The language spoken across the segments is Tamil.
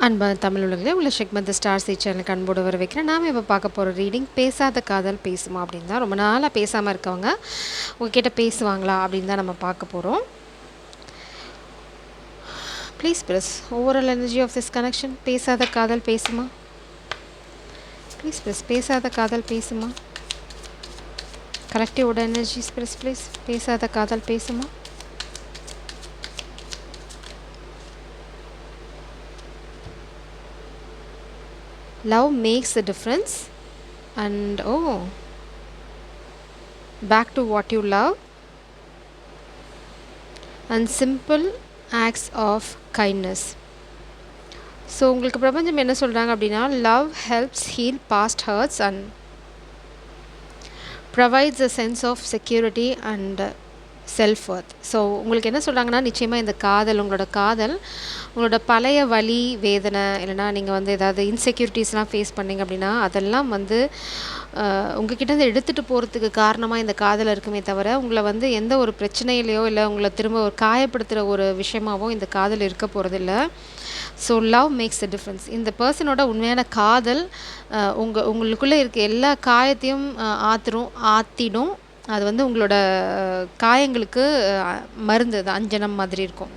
அன்பான தமிழ் உலகிலே உள்ள செக்மெண்ட் ஸ்டார் சி சேனலுக்கு அன்போடு வர வைக்கிறேன். நாம் இப்போ பார்க்க போகிற ரீடிங் பேசாத காதல் பேசுமா அப்படின்னு தான். ரொம்ப நாளாக பேசாமல் இருக்கவங்க உங்ககிட்ட பேசுவாங்களா அப்படின்னு தான் நம்ம பார்க்க போகிறோம். Please press overall energy of this connection. பேசாத காதல் பேசுமா? ப்ளீஸ் ப்ரெஸ் பேசாத காதல் பேசுமா? கலெக்டிவோட எனர்ஜிஸ் ப்ரெஸ் ப்ளீஸ். பேசாத காதல் பேசுமா? Love makes a difference, and back to what you love, and simple acts of kindness. So உங்களுக்கு பிரபஞ்சம் என்ன சொல்கிறாங்க அப்படின்னா, love helps heal past hurts and provides a sense of security and self-worth. So உங்களுக்கு என்ன சொல்கிறாங்கன்னா, நிச்சயமாக இந்த காதல், உங்களோட பழைய வலி வேதனை, இல்லைனா நீங்கள் வந்து ஏதாவது இன்செக்யூரிட்டிஸ்லாம் ஃபேஸ் பண்ணிங்க அப்படின்னா அதெல்லாம் வந்து உங்கள்கிட்ட எடுத்துகிட்டு போகிறதுக்கு காரணமாக இந்த காதல் இருக்குமே தவிர, உங்களை வந்து எந்த ஒரு பிரச்சனையிலையோ இல்லை உங்களை திரும்ப ஒரு காயப்படுத்துகிற ஒரு விஷயமாகவும் இந்த காதல் இருக்க போகிறதில்ல. So love makes the difference. இந்த பர்சனோட உண்மையான காதல் உங்களுக்குள்ளே இருக்க எல்லா காயத்தையும் ஆற்றிடும். அது வந்து உங்களோட காயங்களுக்கு மருந்து, அது அஞ்சனம் மாதிரி இருக்கும்.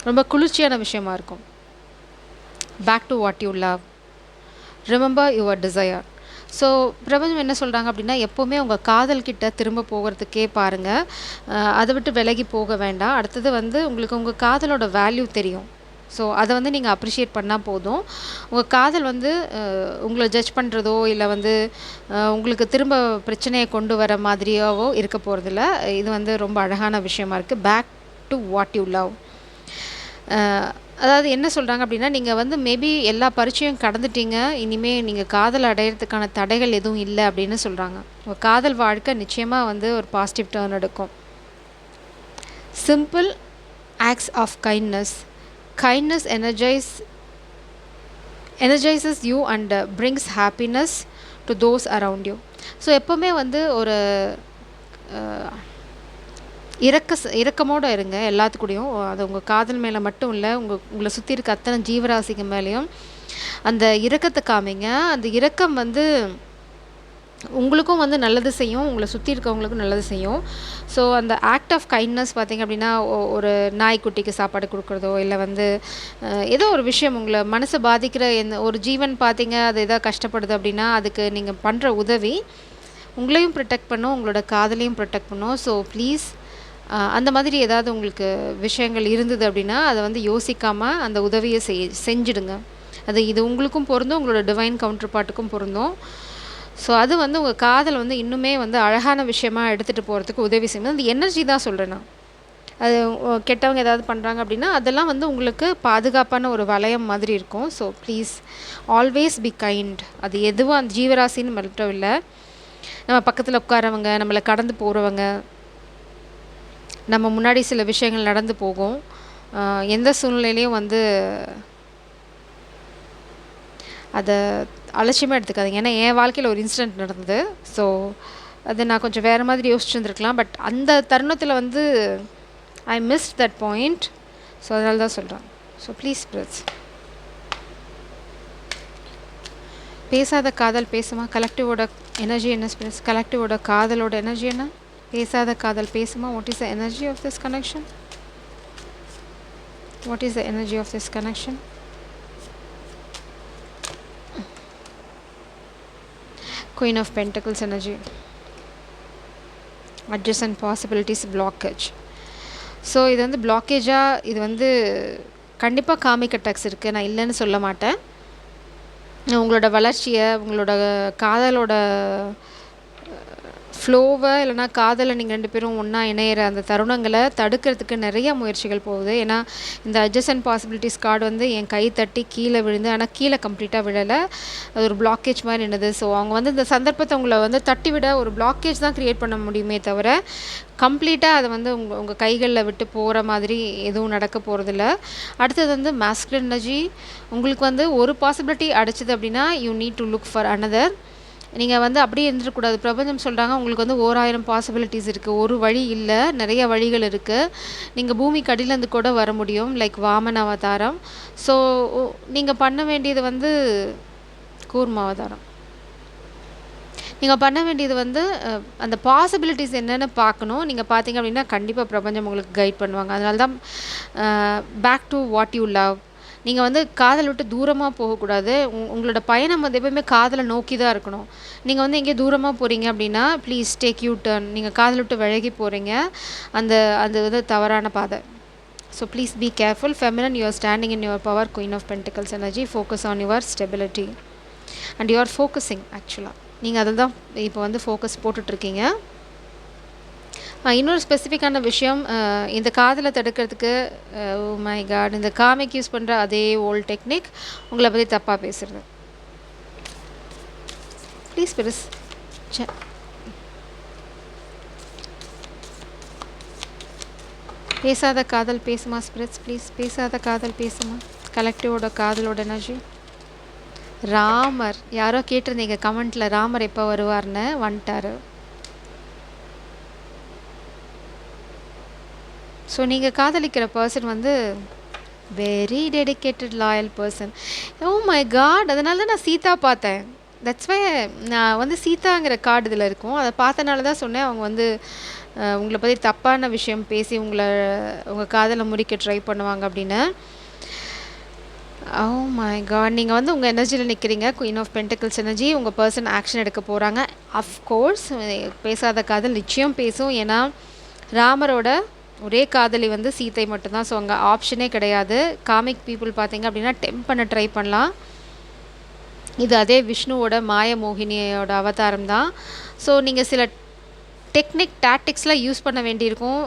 ரொம்ப குளிர்ச்சியான விஷயமா இருக்கும். Back to what you love, remember your desire. So பிரபஞ்சம் என்ன சொல்கிறாங்க அப்படின்னா, எப்போவுமே உங்கள் காதல்கிட்ட திரும்ப போகிறதுக்கே பாருங்கள். அதை விட்டு விலகி போக வேண்டாம். அடுத்தது வந்து உங்களுக்கு உங்கள் காதலோட வேல்யூ தெரியும். ஸோ அதை வந்து நீங்கள் அப்ரிஷியேட் பண்ணால் போதும். உங்கள் காதல் வந்து உங்களை ஜட்ஜ் பண்ணுறதோ இல்லை வந்து உங்களுக்கு திரும்ப பிரச்சனையை கொண்டு வர மாதிரியாவோ இருக்க போகிறதில்ல. இது வந்து ரொம்ப அழகான விஷயமா இருக்குது. Back to what you love. அதாவது என்ன சொல்கிறாங்க அப்படின்னா, நீங்கள் வந்து மேபி எல்லா பரீட்சையும் கடந்துட்டீங்க, இனிமேல் நீங்கள் காதல் அடையிறதுக்கான தடைகள் எதுவும் இல்லை அப்படின்னு சொல்கிறாங்க. உங்கள் காதல் வாழ்க்கை நிச்சயமாக வந்து ஒரு பாசிட்டிவ் டர்ன் எடுக்கும். Simple acts of kindness energizes you and brings happiness to those around you. So எப்போவுமே வந்து ஒரு இரக்கமோடு இருங்க எல்லாத்துக்கூடையும். அது உங்கள் காதல் மேலே மட்டும் இல்லை, உங்களை சுற்றி இருக்க அத்தனை ஜீவராசிக்கு மேலேயும் அந்த இரக்கத்தை காமிங்க. அந்த இரக்கம் வந்து உங்களுக்கும் வந்து நல்லது செய்யும், உங்களை சுற்றி இருக்கவங்களுக்கும் நல்லது செய்யும். ஸோ அந்த ஆக்ட் ஆஃப் கைண்ட்னஸ் பார்த்திங்க அப்படின்னா, ஒரு நாய்க்குட்டிக்கு சாப்பாடு கொடுக்குறதோ இல்லை வந்து ஏதோ ஒரு விஷயம் உங்களை மனசை பாதிக்கிற ஒரு ஜீவன் பார்த்திங்க அது எதாவது கஷ்டப்படுது அப்படின்னா அதுக்கு நீங்கள் பண்ணுற உதவி உங்களையும் ப்ரொடெக்ட் பண்ணும், உங்களோட காதலையும் ப்ரொடெக்ட் பண்ணும். ஸோ ப்ளீஸ் அந்த மாதிரி ஏதாவது உங்களுக்கு விஷயங்கள் இருந்தது அப்படின்னா அதை வந்து யோசிக்காமல் அந்த உதவியை செஞ்சிடுங்க. இது உங்களுக்கும் பொருந்தும், உங்களோட டிவைன் கவுண்டர் பார்ட்டுக்கும் பொருந்தும். ஸோ அது வந்து உங்கள் காதல் வந்து இன்னுமே வந்து அழகான விஷயமாக எடுத்துகிட்டு போகிறதுக்கு உதவி செய்யணும். அந்த எனர்ஜி தான் சொல்கிறேன் நான். அது கெட்டவங்க ஏதாவது பண்ணுறாங்க அப்படின்னா அதெல்லாம் வந்து உங்களுக்கு பாதுகாப்பான ஒரு வளையம் மாதிரி இருக்கும். So please always be kind. அது எதுவும் அந்த ஜீவராசின்னு மட்டும் இல்லை, நம்ம பக்கத்தில் உட்காரவங்க, நம்மளை கடந்து போகிறவங்க, நம்ம முன்னாடி சில விஷயங்கள் நடந்து போகும். எந்த சூழ்நிலையிலையும் வந்து அதை அலட்சியமாக எடுத்துக்காதீங்க. ஏன்னா என் வாழ்க்கையில் ஒரு இன்சிடெண்ட் நடந்தது. ஸோ அது நான் கொஞ்சம் வேறு மாதிரி யோசிச்சுருந்துருக்கலாம். பட் அந்த தருணத்தில் வந்து I missed that point. So அதனால தான் சொல்கிறேன். So please press. பேசாத காதல் பேசுமா? கலெக்டிவோட எனர்ஜி என்ன ப்ரெஸ்? கலெக்டிவோட காதலோட எனர்ஜி என்ன? பேசாத காதல் பேசுமா? What is the energy of this connection? What is the energy of this connection? Queen of Pentacles energy. Adjacent possibilities blockage. So இது வந்து பிளாக்கேஜாக, இது வந்து கண்டிப்பாக காமிக் அட்டாக்ஸ் இருக்குது, நான் இல்லைன்னு சொல்ல மாட்டேன். உங்களோட வளர்ச்சியை, உங்களோட காதலோட ஃப்ளோவை, இல்லைனா காதலை நீங்கள் 2 பேரும் ஒன்றா இணையிற அந்த தருணங்களை தடுக்கிறதுக்கு நிறைய முயற்சிகள் போகுது. ஏன்னா இந்த அட்ஜசன்ட் பாசிபிலிட்டிஸ் கார்டு வந்து என் கை தட்டி கீழே விழுந்து, ஆனால் கீழே கம்ப்ளீட்டாக விழலை, அது ஒரு பிளாக்கேஜ் மாதிரி நின்றுது. ஸோ அவங்க வந்து இந்த சந்தர்ப்பத்தை உங்களை வந்து தட்டி விட ஒரு பிளாக்கேஜ் தான் க்ரியேட் பண்ண முடியுமே தவிர கம்ப்ளீட்டாக அதை வந்து உங்கள் கைகளில் விட்டு போகிற மாதிரி எதுவும் நடக்க போகிறதில்ல. அடுத்தது வந்து மாஸ்குலின் எனர்ஜி. உங்களுக்கு வந்து ஒரு பாசிபிலிட்டி அடைச்சிது அப்படின்னா you need to look for another. நீங்க வந்து அப்படியே இருந்துறக்கூடாது. பிரபஞ்சம் சொல்றாங்க, உங்களுக்கு வந்து 1000 பாசிபிலிட்டீஸ் இருக்கு. ஒரு வழி இல்ல, நெறைய வழிகள் இருக்கு. நீங்க பூமிக்கு அடியிலேருந்து கூட வர முடியும். லைக் வாமன அவதாரம். ஸோ நீங்க பண்ண வேண்டியது வந்து கூர்ம அவதாரம். நீங்க பண்ண வேண்டியது வந்து அந்த பாசிபிலிட்டீஸ் என்னன்னு பார்க்கணும். நீங்க பார்த்தீங்க அப்படின்னா, கண்டிப்பா பிரபஞ்சம் உங்களுக்கு கைட் பண்ணுவாங்க. அதனால தான் back to what you love. நீங்க வந்து காதல விட்டு தூரமா போகக்கூடாது. உங்களோட பயணம் வந்து எப்பவுமே காதல நோக்கி தான் இருக்கணும். நீங்க வந்து எங்கேயோ தூரமா போறீங்க அப்படின்னா, ப்ளீஸ் டேக் யூ டர்ன். நீங்க காதல விட்டு விலகி போறீங்க. அந்த அது வந்து தவறான பாதை. So please be careful. Feminine, you are standing in your power. Queen of pentacles energy. Focus on your stability. And you are focusing ஆக்சுவலா. நீங்க அதில தான் இப்போ வந்து ஃபோக்கஸ் போட்டுட்ருக்கீங்க. இன்னொரு ஸ்பெசிஃபிக்கான விஷயம், இந்த காதல தடுக்கிறதுக்கு ஓ மை காட்! இந்த காமிக் யூஸ் பண்ற அதே ஓல்ட் டெக்னிக், உங்கள பத்தி தப்பா பேசுறது. ப்ளீஸ் பெருஸ் ச்ச பேசாத காதல் பேசுமா ஸ்பிரிட்ஸ் ப்ளீஸ். பேசாத காதல் பேசுமா. கலெக்டிவோட காதலோட எனர்ஜி. ராமர் யாரோ கேட்டிருந்தீங்க கமெண்ட்ல, ராமர் எப்போ வருவார்ன்னு. வந்துட்டாரு. ஸோ நீங்க காதலிக்கிற பர்சன் வந்து very dedicated loyal person. Oh my god! அதனால தான் நான் சீதா பார்த்தேன். தட்ஸ் வை நான் வந்து சீதாங்கிற கார்டு இதில் இருக்கும். அதை பார்த்தனால தான் சொன்னேன், அவங்க வந்து உங்களை பற்றி தப்பான விஷயம் பேசி உங்கள் காதலை முறிக்க ட்ரை பண்ணுவாங்க அப்படின்னு. Oh my god! நீங்கள் வந்து உங்கள் எனர்ஜியில் நிற்கிறீங்க. Queen of pentacles energy. உங்கள் பர்சன் ஆக்ஷன் எடுக்க போகிறாங்க. அஃப்கோர்ஸ் பேசாத காதல் நிச்சயம் பேசும். ஏன்னா ராமரோட ஒரே காதலி வந்து சீதை மட்டும்தான். ஸோ அங்கே ஆப்ஷனே கிடையாது. காமிக் பீப்புள் பார்த்தீங்க அப்படின்னா டெம்ப் பண்ண ட்ரை பண்ணலாம். இது அதே விஷ்ணுவோட மாய மோகினியோட அவதாரம் தான். ஸோ நீங்கள் சில டாக்டிக்ஸ்லாம் யூஸ் பண்ண வேண்டியிருக்கும்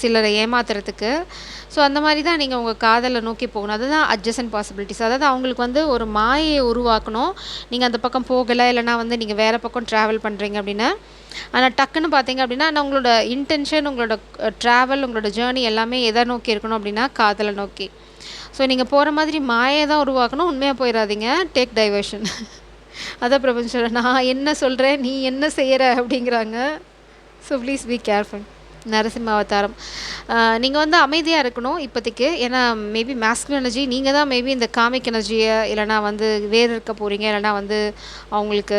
சிலரை ஏமாத்துறதுக்கு. ஸோ அந்த மாதிரி தான் நீங்கள் உங்கள் காதலை நோக்கி போகணும். அதுதான் அட்ஜசன்ட் பாசிபிலிட்டிஸ். அதாவது அவங்களுக்கு வந்து ஒரு மாயையை உருவாக்கணும். நீங்கள் அந்த பக்கம் போகலை, இல்லைனா வந்து நீங்கள் வேறு பக்கம் ட்ராவல் பண்ணுறீங்க அப்படின்னா. ஆனால் டக்குன்னு பார்த்தீங்க அப்படின்னா, ஆனால் உங்களோட இன்டென்ஷன், உங்களோட ட்ராவல், உங்களோட ஜேர்னி எல்லாமே எதை நோக்கி இருக்கணும் அப்படின்னா காதலை நோக்கி. ஸோ நீங்கள் போகிற மாதிரி மாயை தான் உருவாக்கணும். உண்மையாக போயிடாதீங்க. Take diversion. அதான் பிரபஞ்சம் நான் என்ன சொல்கிறேன், நீ என்ன செய்கிற அப்படிங்கிறாங்க. So please be careful. Narasimha அவதாரம். நீங்கள் வந்து அமைதியாக இருக்கணும் இப்போதைக்கு. ஏன்னா மேபி மேஸ்குலின் எனர்ஜி நீங்கள் தான் மேபி இந்த காமிக் எனர்ஜியை இல்லைனா வந்து வேறு இருக்க போகிறீங்க, இல்லைனா வந்து அவங்களுக்கு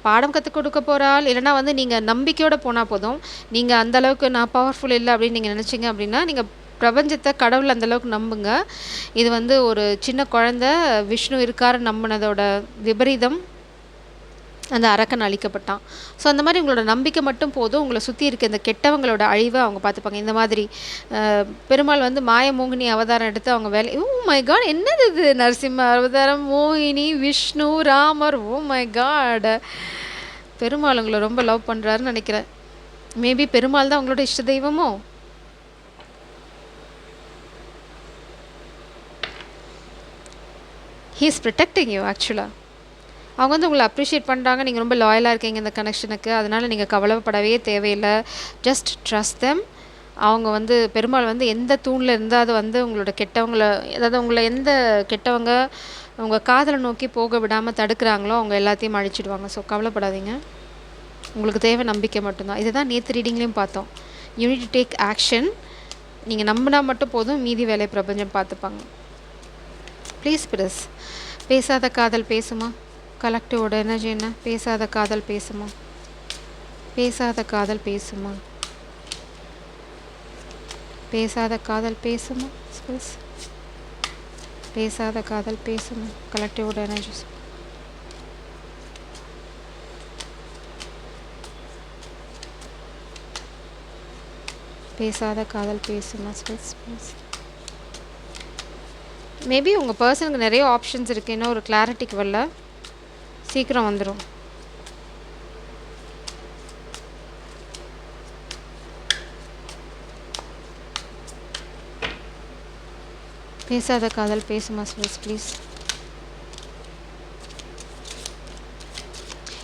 பாடம் கற்றுக் கொடுக்க போகிறாள், இல்லைனா வந்து நீங்கள் நம்பிக்கையோடு போனால் போதும். நீங்கள் அந்தளவுக்கு நான் பவர்ஃபுல் இல்லை அப்படின்னு நீங்கள் நினச்சிங்க அப்படின்னா, நீங்கள் பிரபஞ்சத்தை, கடவுள் அந்தளவுக்கு நம்புங்க. இது வந்து ஒரு சின்ன குழந்தை விஷ்ணு இருக்காருன்னு நம்பினதோட விபரீதம் அந்த அரக்கன் அழிக்கப்பட்டான். ஸோ அந்த மாதிரி உங்களோட நம்பிக்கை மட்டும் போதும். உங்களை சுற்றி இருக்க இந்த கெட்டவங்களோட அழிவை அவங்க பார்த்துப்பாங்க. இந்த மாதிரி பெருமாள் வந்து மாய மோகினி அவதாரம் எடுத்து அவங்க வேலை. Oh my god! என்னது இது? நரசிம்ம அவதாரம், மோகினி, விஷ்ணு, ராமர். Oh my god! பெருமாள் உங்களை ரொம்ப லவ் பண்ணுறாருன்னு நினைக்கிறேன். மேபி பெருமாள் தான் உங்களோட இஷ்ட தெய்வமோ? ஹீ இஸ் ப்ரொடெக்டிங் யூ ஆக்சுவலாக. அவங்க வந்து உங்களை அப்ரிஷியேட் பண்ணுறாங்க. நீங்கள் ரொம்ப லாயலாக இருக்கீங்க இந்த கனெக்ஷனுக்கு. அதனால் நீங்கள் கவலைப்படவே தேவையில்லை. Just trust them. அவங்க வந்து பெருமாள் வந்து எந்த தூணில் இருந்தால் அது வந்து உங்களோட அதாவது உங்களை எந்த கெட்டவங்க உங்கள் காதலை நோக்கி போக விடாமல் தடுக்கிறாங்களோ அவங்க எல்லாத்தையும் அழிச்சிடுவாங்க. ஸோ கவலைப்படாதீங்க. உங்களுக்கு தேவை நம்பிக்கை மட்டும்தான். இதை தான் நேற்று ரீடிங்லேயும் பார்த்தோம். You need to take action. நீங்கள் நம்பினா மட்டும் போதும், மீதி வேலையை பிரபஞ்சம் பார்த்துப்பாங்க. Please press. பேசாத காதல் பேசுமா. கலெக்டிவோட எனர்ஜி என்ன? பேசாத காதல் பேசுமா. பேசாத காதல் பேசுமா. பேசாத காதல் பேசுமா. பேசாத காதல் பேசுமா. கலெக்டிவோட எனர்ஜி. பேசாத காதல் பேசுமா. மேபி உங்கள் பர்சனுக்கு நிறைய ஆப்ஷன்ஸ் இருக்குது. இன்னும் ஒரு கிளாரிட்டிக்கு வரல, சீக்கிரம் வந்துடும். பேசாத காதல் பேசுமா ப்ளீஸ்.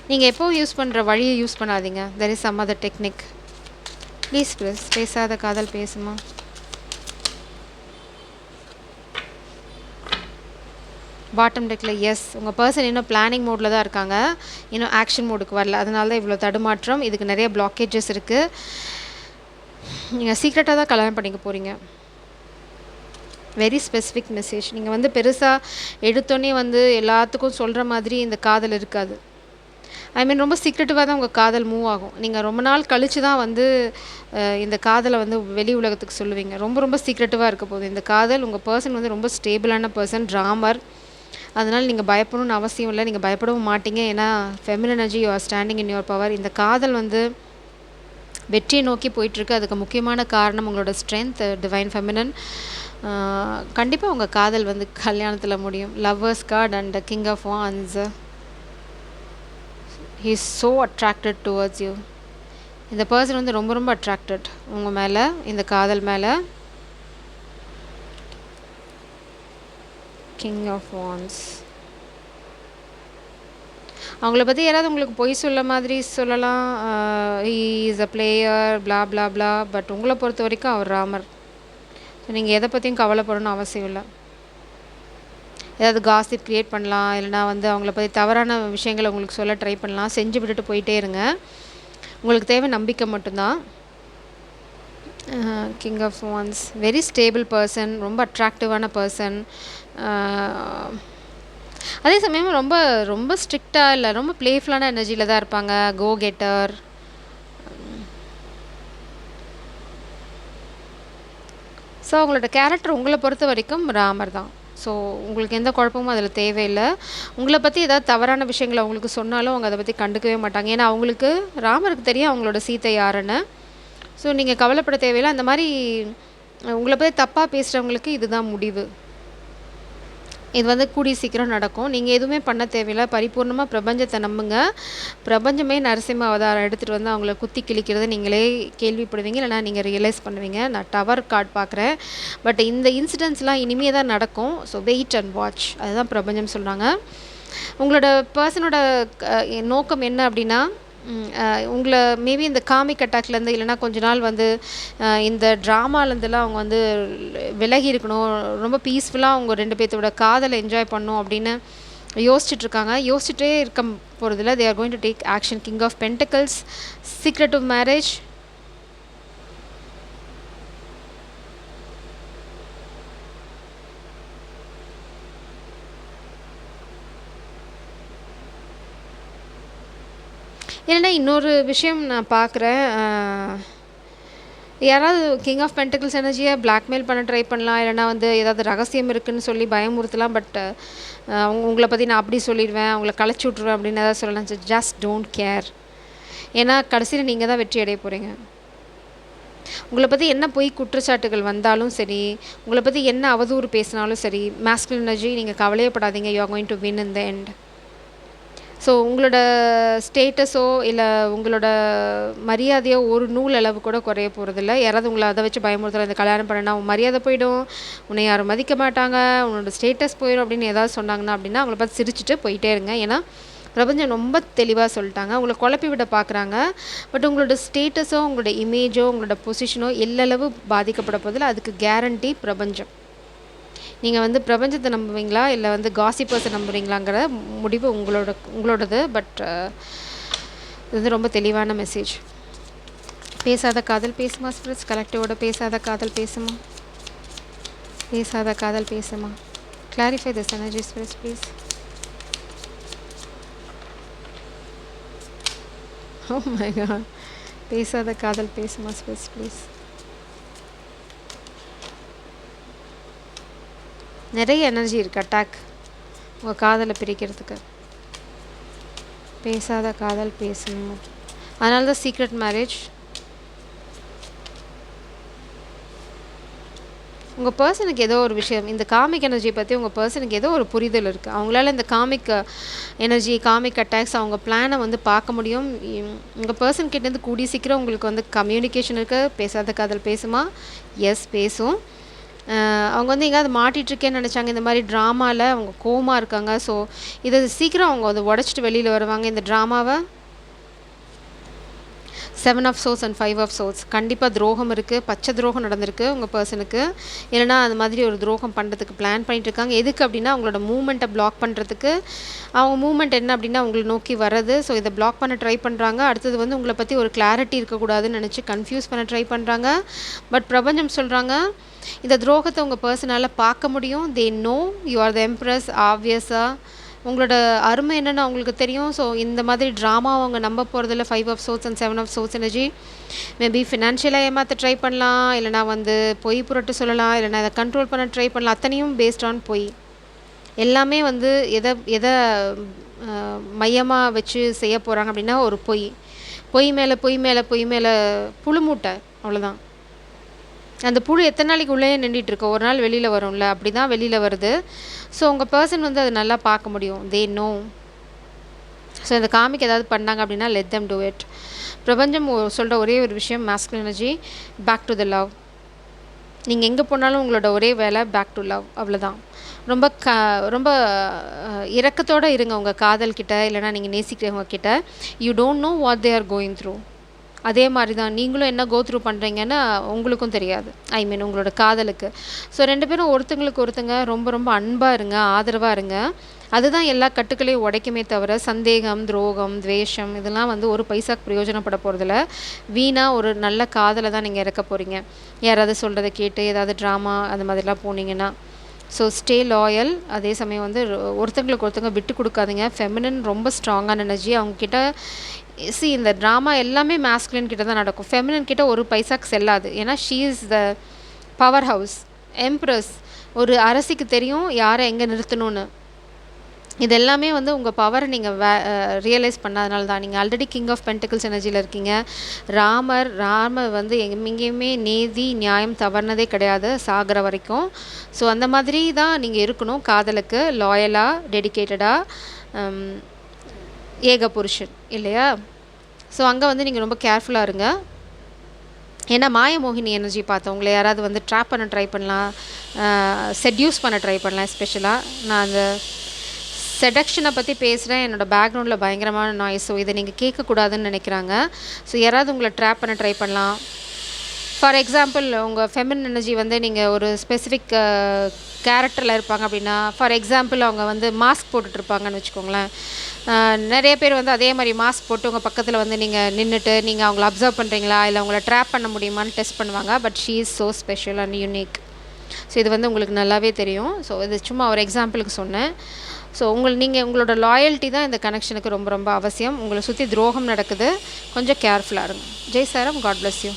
நீங்கள் எப்போவும் யூஸ் பண்ணுற வழியை யூஸ் பண்ணாதீங்க. There is some other technique. Please பேசாத காதல் பேசுமா. பாட்டம் டெக்கில் எஸ், உங்கள் பர்சன் இன்னும் பிளானிங் மோடில் தான் இருக்காங்க, இன்னும் ஆக்ஷன் மோடுக்கு வரல. அதனால தான் இவ்வளோ தடுமாற்றம். இதுக்கு நிறைய பிளாக்கேஜஸ் இருக்குது. நீங்கள் சீக்ரெட்டாக தான் கல்யாணம் பண்ணிக்க போகிறீங்க. Very specific message. நீங்கள் வந்து பெருசாக எடுத்தோன்னே வந்து எல்லாத்துக்கும் சொல்கிற மாதிரி இந்த காதல் இருக்காது. ஐ மீன் ரொம்ப சீக்ரெட்டிவாக தான் உங்கள் காதல் மூவ் ஆகும். நீங்கள் ரொம்ப நாள் கழித்து தான் வந்து இந்த காதலை வந்து வெளி உலகத்துக்கு சொல்லுவீங்க. ரொம்ப ரொம்ப சீக்ரெட்டிவாக இருக்க போகுது இந்த காதல். உங்கள் பர்சன் வந்து ரொம்ப ஸ்டேபிளான பர்சன், ட்ராமர். அதனால் நீங்கள் பயப்படணும்னு அவசியம் இல்லை, நீங்கள் பயப்படவும் மாட்டீங்க. ஏன்னா feminine energy, you are standing in your power. இந்த காதல் வந்து வெற்றியை நோக்கி போயிட்டுருக்கு. அதுக்கு முக்கியமான காரணம் உங்களோட ஸ்ட்ரென்த், டிவைன் ஃபெமினன். கண்டிப்பாக உங்கள் காதல் வந்து கல்யாணத்தில் முடியும். Lovers card and king of wands. he is so attracted towards you. இந்த பர்சன் வந்து ரொம்ப ரொம்ப அட்ராக்டட் உங்கள் மேலே, இந்த காதல் மேலே. King of wands. அவங்கள பற்றி யாராவது உங்களுக்கு பொய் சொல்ல மாதிரி சொல்லலாம், he is a player blah blah blah. But உங்களை பொறுத்த வரைக்கும் அவர் ராமர். நீங்கள் எதை பற்றியும் கவலைப்படணும்னு அவசியம் இல்லை. ஏதாவது காசிப் க்ரியேட் பண்ணலாம், இல்லைனா வந்து அவங்கள பற்றி தவறான விஷயங்களை உங்களுக்கு சொல்ல ட்ரை பண்ணலாம். செஞ்சு விட்டுட்டு போயிட்டே இருங்க. உங்களுக்கு தேவை நம்பிக்கை மட்டும்தான். King of wands, very stable person, ரொம்ப அட்ராக்டிவான பர்சன். அதே சமயம் ரொம்ப ரொம்ப ஸ்ட்ரிக்டாக இல்லை, ரொம்ப ப்ளேஃபுல்லான எனர்ஜியில் தான் இருப்பாங்க. கோ கெட்டர். ஸோ அவங்களோட கேரக்டர் உங்களை பொறுத்த வரைக்கும் ராமர் தான். ஸோ உங்களுக்கு எந்த குழப்பமும் அதில் தேவையில்லை. உங்களை பற்றி ஏதாவது தவறான விஷயங்களை அவங்களுக்கு சொன்னாலும் அவங்க அதை பற்றி கண்டுக்கவே மாட்டாங்க. ஏன்னா அவங்களுக்கு ராமருக்கு தெரியும் அவங்களோட சீத்தை யாருன்னு. ஸோ நீங்கள் கவலைப்பட தேவையில்லை. அந்த மாதிரி உங்களை பற்றி தப்பாக பேசுகிறவங்களுக்கு இதுதான் முடிவு. இது வந்து கூடிய சீக்கிரம் நடக்கும். நீங்கள் எதுவுமே பண்ண தேவையில்லை. பரிபூர்ணமாக பிரபஞ்சத்தை நம்புங்க. பிரபஞ்சமே நரசிம்ம அவதாரம் எடுத்துகிட்டு வந்து அவங்கள குத்தி கிழிக்கிறத நீங்களே கேள்விப்படுவீங்க, இல்லைனா நீங்கள் ரியலைஸ் பண்ணுவீங்க. நான் டவர் கார்டு பார்க்குறேன். பட் இந்த இன்சிடென்ட்ஸ்லாம் இனிமே தான் நடக்கும். So wait and watch. அதுதான் பிரபஞ்சம் சொல்கிறாங்க. உங்களோட பர்சனோட நோக்கம் என்ன அப்படின்னா, உங்களை மேபி இந்த காமிக் அட்டாக்லேருந்து, இல்லைனா கொஞ்ச நாள் வந்து இந்த ட்ராமாலேருந்துலாம் அவங்க வந்து விலகி இருக்கணும், ரொம்ப பீஸ்ஃபுல்லாக அவங்க 2 பேர்த்தோட காதலை என்ஜாய் பண்ணணும் அப்படின்னு யோசிச்சுட்ருக்காங்க. யோசிச்சுட்டே இருக்க போகிறதில்ல. They are going to take action. King of pentacles, secretive marriage. இல்லைனா இன்னொரு விஷயம் நான் பார்க்குறேன். யாராவது கிங் ஆஃப் பென்டிகல்ஸ் எனர்ஜியை பிளாக்மெயில் பண்ண ட்ரை பண்ணலாம், இல்லைனா வந்து ஏதாவது ரகசியம் இருக்குதுன்னு சொல்லி பயமுறுத்தலாம். பட் உங்களை பற்றி நான் அப்படி சொல்லிடுவேன், அவங்கள களைச்சி விட்ருவேன் அப்படின்னு ஏதாவது சொல்லலாம். Just don't care. ஏன்னா கடைசியில் நீங்கள் தான் வெற்றி அடைய போகிறீங்க. உங்களை பற்றி என்ன பொய் குற்றச்சாட்டுகள் வந்தாலும் சரி, உங்களை பற்றி என்ன அவதூறு பேசினாலும் சரி, மாஸ்குலின் எனர்ஜி, நீங்கள் கவலையப்படாதீங்க. You are going to win in the end. So உங்களோட ஸ்டேட்டஸோ இல்லை உங்களோட மரியாதையோ ஒரு நூல் அளவு கூட குறைய போகிறதில்ல. யாராவது உங்களை அதை வச்சு பயமுறுத்தலாம், இந்த கல்யாணம் பண்ணனா உன் மரியாதை போயிடும், உன்னை யாரும் மதிக்க மாட்டாங்க, உன்னோட ஸ்டேட்டஸ் போயிடும் அப்படின்னு ஏதாவது சொன்னாங்கன்னா அப்படின்னா அவங்கள பார்த்து சிரிச்சுட்டு போயிட்டே இருங்க. ஏன்னா பிரபஞ்சம் ரொம்ப தெளிவாக சொல்லிட்டாங்க. உங்களை குழப்பி விட பார்க்குறாங்க. பட் உங்களோட ஸ்டேட்டஸோ உங்களோட இமேஜோ உங்களோட பொசிஷனோ எல்லளவு பாதிக்கப்பட போதில்லை. அதுக்கு கேரண்டி பிரபஞ்சம். நீங்கள் வந்து பிரபஞ்சத்தை நம்புவீங்களா இல்லை வந்து காசிப்பர்ஸை நம்புறீங்களாங்கிற முடிவு உங்களோடது. பட் இது வந்து ரொம்ப தெளிவான மெசேஜ். பேசாத காதல் பேசுமா ஸ்பிரிட்ஸ்? கலெக்டிவோட பேசாத காதல் பேசுமா? பேசாத காதல் பேசுமா? Clarify this energy spirits please. Oh my god. பேசாத காதல் பேசுமா ஸ்பிரிட்ஸ் ப்ளீஸ். நிறைய எனர்ஜி இருக்குது அட்டாக் உங்கள் காதலை பிரிக்கிறதுக்கு. பேசாத காதல் பேசணும். அதனால தான் சீக்ரெட் மேரேஜ். உங்கள் பர்சனுக்கு ஏதோ ஒரு விஷயம், இந்த காமிக் எனர்ஜி பற்றி உங்கள் பர்சனுக்கு ஏதோ ஒரு புரிதல் இருக்குது. அவங்களால இந்த காமிக் எனர்ஜி, காமிக் அட்டாக்ஸ், அவங்க பிளானை வந்து பார்க்க முடியும். உங்கள் பர்சன் கிட்டேருந்து கூடி சீக்கிரம் உங்களுக்கு வந்து கம்யூனிகேஷன் இருக்குது. பேசாத காதல் பேசுமா? எஸ் பேசும். அவங்க வந்து எங்கேயாவது மாட்டிகிட்ருக்கேன்னு நினச்சாங்க. இந்த மாதிரி ட்ராமாவில் அவங்க கோவமாக இருக்காங்க. ஸோ இதை சீக்கிரம் அவங்க அதை உடச்சிட்டு வெளியில் வருவாங்க இந்த ட்ராமாவை. 7 of swords and 5 of swords. கண்டிப்பாக துரோகம் இருக்குது, பச்சை துரோகம் நடந்திருக்கு உங்கள் பர்சனுக்கு. இல்லைனா அது மாதிரி ஒரு துரோகம் பண்ணுறதுக்கு பிளான் பண்ணிட்டுருக்காங்க. எதுக்கு அப்படின்னா அவங்களோட மூமெண்ட்டை பிளாக் பண்ணுறதுக்கு. அவங்க மூமெண்ட் என்ன அப்படின்னா உங்களை நோக்கி வர்றது. ஸோ இதை பிளாக் பண்ண ட்ரை பண்ணுறாங்க. அடுத்தது வந்து உங்களை பற்றி ஒரு கிளாரிட்டி இருக்கக்கூடாதுன்னு நினச்சி கன்ஃபியூஸ் பண்ண ட்ரை பண்ணுறாங்க. பட் பிரபஞ்சம் சொல்கிறாங்க, இந்த துரோகத்தை உங்கள் பர்சனால் பார்க்க முடியும். They know you are the embrace. ஆப்வியஸாக உங்களோட அருமை என்னென்னு அவங்களுக்கு தெரியும். ஸோ இந்த மாதிரி ட்ராமா அவங்க நம்ப போகிறதில்ல. 5 of swords and 7 of swords energy. Maybe ஃபினான்ஷியலாக ஏமாற்ற ட்ரை பண்ணலாம், இல்லைனா வந்து பொய் புரட்டு சொல்லலாம், இல்லைனா அதை கண்ட்ரோல் பண்ண ட்ரை பண்ணலாம். அத்தனையும் பேஸ்ட் ஆன் பொய். எல்லாமே வந்து எதை மையமாக வச்சு செய்ய போகிறாங்க அப்படின்னா ஒரு பொய். பொய் மேலே புழு மூட்டை, அவ்வளோதான். அந்த புழு எத்தனை நாளைக்கு உள்ளே நின்றுட்டுருக்கு, ஒரு நாள் வெளியில் வரும்ல, அப்படி தான் வெளியில் வருது. ஸோ உங்கள் பர்சன் வந்து அதை நல்லா பார்க்க முடியும். They know. ஸோ இந்த காமிக்கு ஏதாவது பண்ணாங்க அப்படின்னா லெட் தெம் டூ இட். பிரபஞ்சம் சொல்கிற ஒரே ஒரு விஷயம், masculine energy, back to the love. நீங்கள் எங்கே போனாலும் உங்களோட ஒரே வேலை பேக் டு லவ், அவ்வளோதான். ரொம்ப இரக்கத்தோடு இருங்க உங்கள் காதல்கிட்ட, இல்லைனா நீங்கள் நேசிக்கிறவங்க கிட்ட. You don't know what they are going through. அதே மாதிரி தான் நீங்களும் என்ன கோ த்ரூ பண்ணுறீங்கன்னு உங்களுக்கும் தெரியாது. ஐ மீன் உங்களோட காதலுக்கு. ஸோ 2 பேரும் ஒருத்தங்களுக்கு ஒருத்தங்க ரொம்ப ரொம்ப அன்பாக இருங்க, ஆதரவாக இருங்க. அதுதான் எல்லா கட்டுக்களையும் உடைக்குமே தவிர சந்தேகம், துரோகம், துவேஷம் இதெல்லாம் வந்து ஒரு பைசாக்கு பிரயோஜனப்பட போகிறதில்ல. வீணாக ஒரு நல்ல காதலை தான் நீங்கள் இறக்க போகிறீங்க. யாராவது சொல்கிறத கேட்டு ஏதாவது ட்ராமா அந்த மாதிரிலாம் போனீங்கன்னா. So stay loyal. அதே சமயம் வந்து ஒருத்தங்களுக்கு ஒருத்தங்க விட்டு கொடுக்காதீங்க. ஃபெமினின் ரொம்ப ஸ்ட்ராங்கான எனர்ஜி. அவங்கக்கிட்ட இந்த ட்ராமா எல்லாமே மாஸ்குலின் கிட்ட தான் நடக்கும். ஃபெமினின் கிட்ட ஒரு பைசாக்கு செல்லாது. ஏன்னா she is the power house, embrace. ஒரு அரசிக்கு தெரியும் யாரை எங்கே நிறுத்தணும்னு. இது எல்லாமே வந்து உங்கள் பவரை நீங்கள் ரியலைஸ் பண்ணாதனால தான். நீங்கள் ஆல்ரெடி கிங் ஆஃப் பென்டிகிள்ஸ் எனர்ஜியில் இருக்கீங்க. ராமர் வந்து எங்கேயுமே நீதி நியாயம் தவறுனதே கிடையாது சாகிற வரைக்கும். ஸோ அந்த மாதிரி தான் நீங்கள் இருக்கணும். காதலுக்கு லாயலாக, டெடிக்கேட்டடாக, ஏக புருஷன் இல்லையா? ஸோ அங்கே வந்து நீங்கள் ரொம்ப கேர்ஃபுல்லாக இருங்க. ஏன்னா மாயமோகினி எனர்ஜி பார்த்தோம். உங்களை யாராவது வந்து ட்ராப் பண்ண ட்ரை பண்ணலாம், செட்யூஸ் பண்ண ட்ரை பண்ணலாம். எஸ்பெஷலாக நான் அந்த செடக்ஷனை பற்றி பேசுகிறேன். என்னோடய பேக்ரவுண்டில் பயங்கரமான நாய்ஸ். ஸோ இதை நீங்கள் கேட்கக்கூடாதுன்னு நினைக்கிறாங்க. ஸோ யாராவது உங்களை ட்ராப் பண்ண ட்ரை பண்ணலாம். ஃபார் எக்ஸாம்பிள் உங்கள் ஃபெமினின் எனர்ஜி வந்து நீங்கள் ஒரு ஸ்பெசிஃபிக் கேரக்டரில் இருப்பாங்க அப்படின்னா, ஃபார் எக்ஸாம்பிள் அவங்க வந்து மாஸ்க் போட்டுட்ருப்பாங்கன்னு வச்சுக்கோங்களேன். நிறைய பேர் வந்து அதே மாதிரி மாஸ்க் போட்டு உங்கள் பக்கத்தில் வந்து நீங்கள் நின்றுட்டு நீங்கள் அவங்கள அப்சர்வ் பண்ணுறீங்களா, இல்லை அவங்கள ட்ராப் பண்ண முடியுமான்னு டெஸ்ட் பண்ணுவாங்க. But she is so special and unique. So இது வந்து உங்களுக்கு நல்லாவே தெரியும். ஸோ இது சும்மா ஒரு எக்ஸாம்பிளுக்கு சொன்னேன். ஸோ நீங்கள் உங்களோட லாயல்ட்டி தான் இந்த கனெக்ஷனுக்கு ரொம்ப ரொம்ப அவசியம். உங்களை சுற்றி துரோகம் நடக்குது, கொஞ்சம் கேர்ஃபுல்லாக இருங்க. ஜெய் சாரம், காட் பிளஸ் யூ.